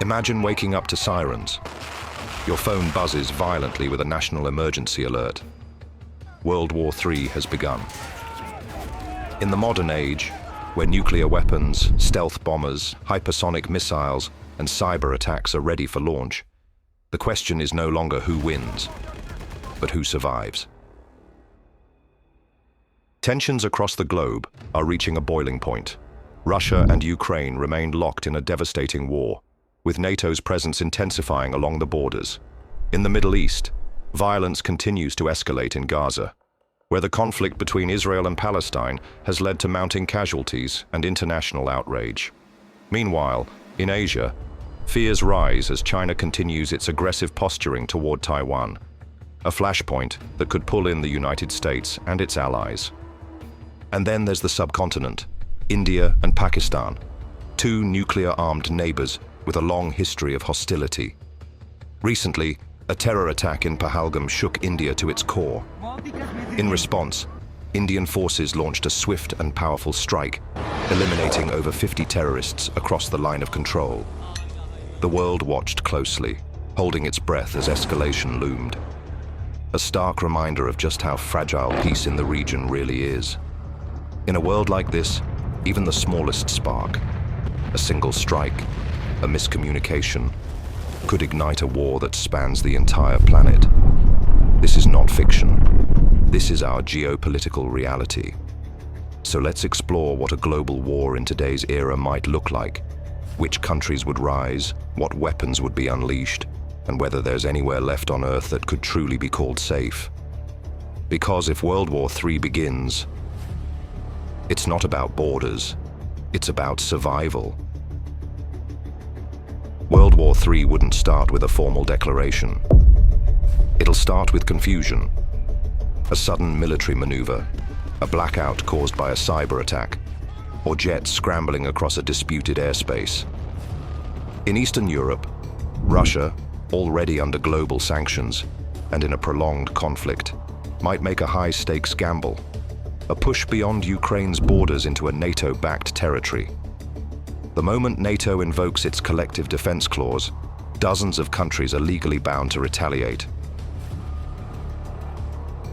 Imagine waking up to sirens. Your phone buzzes violently with a national emergency alert. World War III has begun. In the modern age, where nuclear weapons, stealth bombers, hypersonic missiles, and cyber attacks are ready for launch, the question is no longer who wins, but who survives. Tensions across the globe are reaching a boiling point. Russia and Ukraine remain locked in a devastating war, with NATO's presence intensifying along the borders. In the Middle East, violence continues to escalate in Gaza, where the conflict between Israel and Palestine has led to mounting casualties and international outrage. Meanwhile, in Asia, fears rise as China continues its aggressive posturing toward Taiwan, a flashpoint that could pull in the United States and its allies. And then there's the subcontinent, India and Pakistan, two nuclear-armed neighbors with a long history of hostility. Recently, a terror attack in Pahalgam shook India to its core. In response, Indian forces launched a swift and powerful strike, eliminating over 50 terrorists across the line of control. The world watched closely, holding its breath as escalation loomed. A stark reminder of just how fragile peace in the region really is. In a world like this, even the smallest spark, a single strike, a miscommunication, could ignite a war that spans the entire planet. This is not fiction. This is our geopolitical reality. So let's explore what a global war in today's era might look like, which countries would rise, what weapons would be unleashed, and whether there's anywhere left on Earth that could truly be called safe. Because if World War III begins, it's not about borders, it's about survival. World War III wouldn't start with a formal declaration. It'll start with confusion, a sudden military maneuver, a blackout caused by a cyber attack, or jets scrambling across a disputed airspace. In Eastern Europe, Russia, already under global sanctions and in a prolonged conflict, might make a high-stakes gamble, a push beyond Ukraine's borders into a NATO-backed territory. The moment NATO invokes its collective defense clause, dozens of countries are legally bound to retaliate.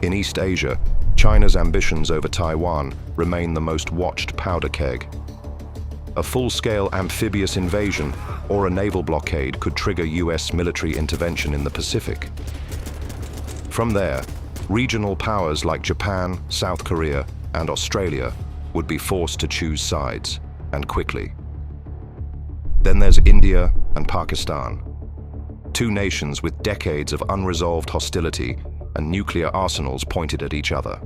In East Asia, China's ambitions over Taiwan remain the most watched powder keg. A full-scale amphibious invasion or a naval blockade could trigger US military intervention in the Pacific. From there, regional powers like Japan, South Korea, and Australia would be forced to choose sides, and quickly. Then there's India and Pakistan, two nations with decades of unresolved hostility and nuclear arsenals pointed at each other.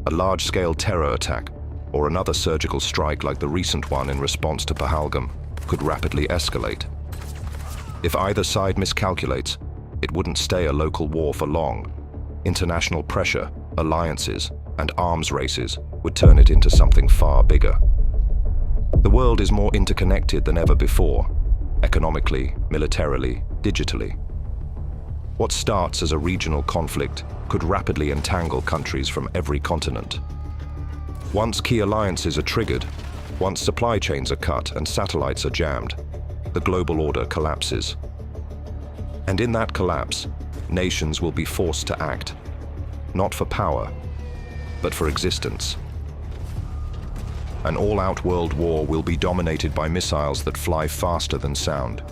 A large-scale terror attack, or another surgical strike like the recent one in response to Pahalgam, could rapidly escalate. If either side miscalculates, it wouldn't stay a local war for long. International pressure, alliances, and arms races would turn it into something far bigger. The world is more interconnected than ever before, economically, militarily, digitally. What starts as a regional conflict could rapidly entangle countries from every continent. Once key alliances are triggered, once supply chains are cut and satellites are jammed, the global order collapses. And in that collapse, nations will be forced to act, not for power, but for existence. An all-out world war will be dominated by missiles that fly faster than sound,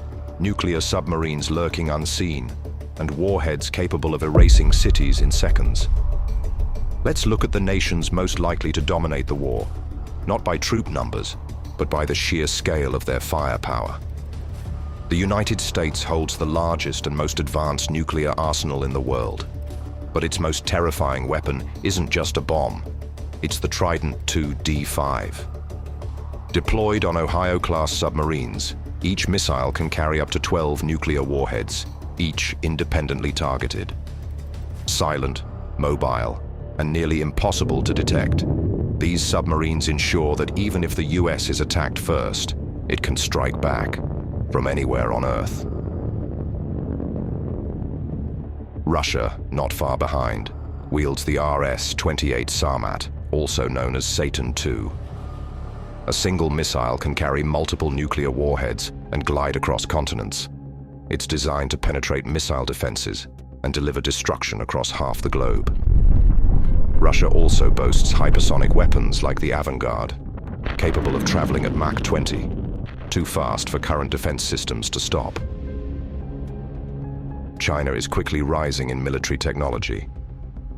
nuclear submarines lurking unseen, and warheads capable of erasing cities in seconds. Let's look at the nations most likely to dominate the war, not by troop numbers, but by the sheer scale of their firepower. The United States holds the largest and most advanced nuclear arsenal in the world, but its most terrifying weapon isn't just a bomb. It's the Trident II D5. Deployed on Ohio-class submarines, each missile can carry up to 12 nuclear warheads, each independently targeted. Silent, mobile, and nearly impossible to detect, these submarines ensure that even if the US is attacked first, it can strike back from anywhere on Earth. Russia, not far behind, wields the RS-28 Sarmat, also known as Satan II. A single missile can carry multiple nuclear warheads, and glide across continents. It's designed to penetrate missile defenses and deliver destruction across half the globe. Russia also boasts hypersonic weapons like the Avangard, capable of traveling at Mach 20, too fast for current defense systems to stop. China is quickly rising in military technology.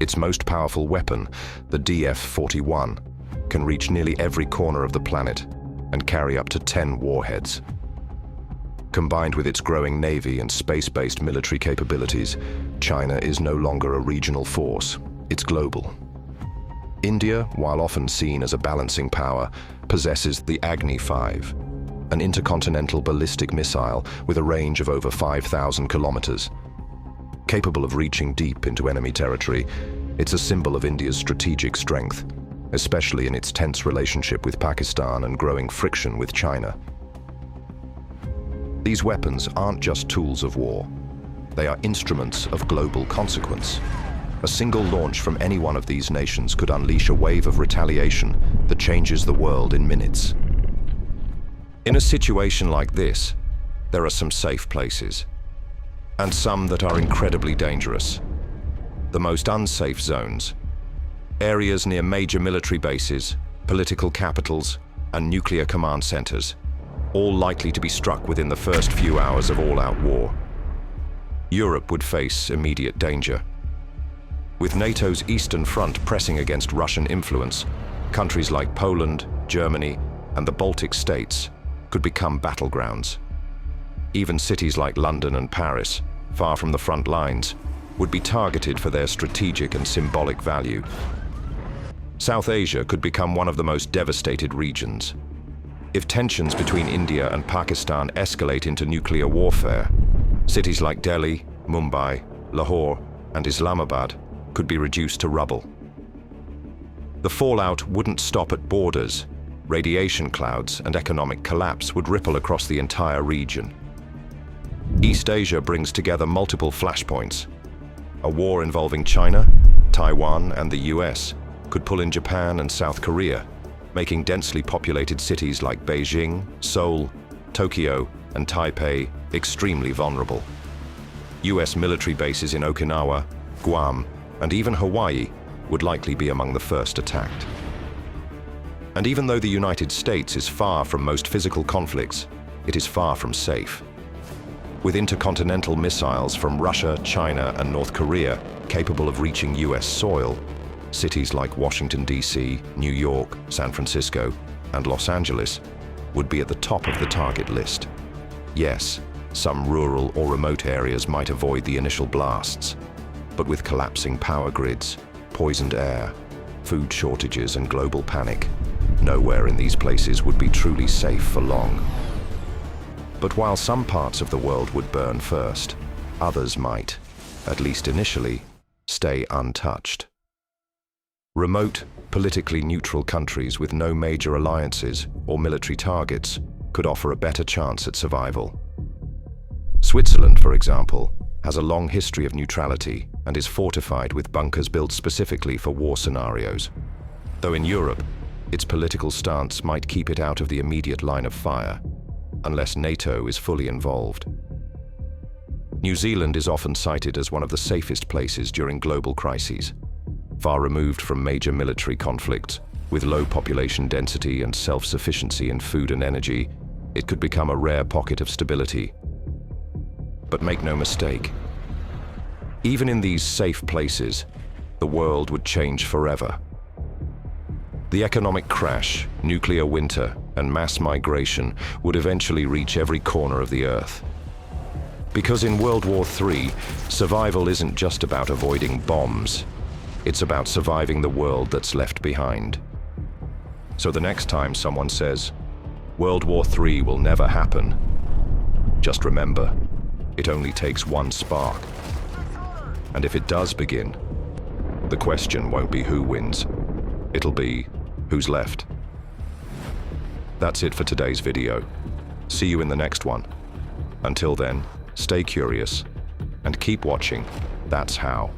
Its most powerful weapon, the DF-41, can reach nearly every corner of the planet and carry up to 10 warheads. Combined with its growing navy and space-based military capabilities, China is no longer a regional force, it's global. India, while often seen as a balancing power, possesses the Agni 5, an intercontinental ballistic missile with a range of over 5,000 kilometers. Capable of reaching deep into enemy territory, it's a symbol of India's strategic strength, especially in its tense relationship with Pakistan and growing friction with China. These weapons aren't just tools of war. They are instruments of global consequence. A single launch from any one of these nations could unleash a wave of retaliation that changes the world in minutes. In a situation like this, there are some safe places, and some that are incredibly dangerous. The most unsafe zones, areas near major military bases, political capitals, and nuclear command centers, all likely to be struck within the first few hours of all-out war. Europe would face immediate danger. With NATO's Eastern Front pressing against Russian influence, countries like Poland, Germany, and the Baltic states could become battlegrounds. Even cities like London and Paris, far from the front lines, would be targeted for their strategic and symbolic value. South Asia could become one of the most devastated regions. If tensions between India and Pakistan escalate into nuclear warfare, cities like Delhi, Mumbai, Lahore, and Islamabad could be reduced to rubble. The fallout wouldn't stop at borders. Radiation clouds and economic collapse would ripple across the entire region. East Asia brings together multiple flashpoints. A war involving China, Taiwan, and the US could pull in Japan and South Korea, making densely populated cities like Beijing, Seoul, Tokyo, and Taipei extremely vulnerable. US military bases in Okinawa, Guam, and even Hawaii would likely be among the first attacked. And even though the United States is far from most physical conflicts, it is far from safe. With intercontinental missiles from Russia, China, and North Korea capable of reaching US soil, cities like Washington, D.C., New York, San Francisco, and Los Angeles would be at the top of the target list. Yes, some rural or remote areas might avoid the initial blasts, but with collapsing power grids, poisoned air, food shortages, and global panic, nowhere in these places would be truly safe for long. But while some parts of the world would burn first, others might, at least initially, stay untouched. Remote, politically neutral countries with no major alliances or military targets could offer a better chance at survival. Switzerland, for example, has a long history of neutrality and is fortified with bunkers built specifically for war scenarios. Though in Europe, its political stance might keep it out of the immediate line of fire, unless NATO is fully involved. New Zealand is often cited as one of the safest places during global crises. Far removed from major military conflicts, with low population density and self-sufficiency in food and energy, it could become a rare pocket of stability. But make no mistake, even in these safe places, the world would change forever. The economic crash, nuclear winter, and mass migration would eventually reach every corner of the Earth. Because in World War III, survival isn't just about avoiding bombs. It's about surviving the world that's left behind. So the next time someone says, World War III will never happen, just remember, it only takes one spark. And if it does begin, the question won't be who wins. It'll be who's left. That's it for today's video. See you in the next one. Until then, stay curious and keep watching. That's how.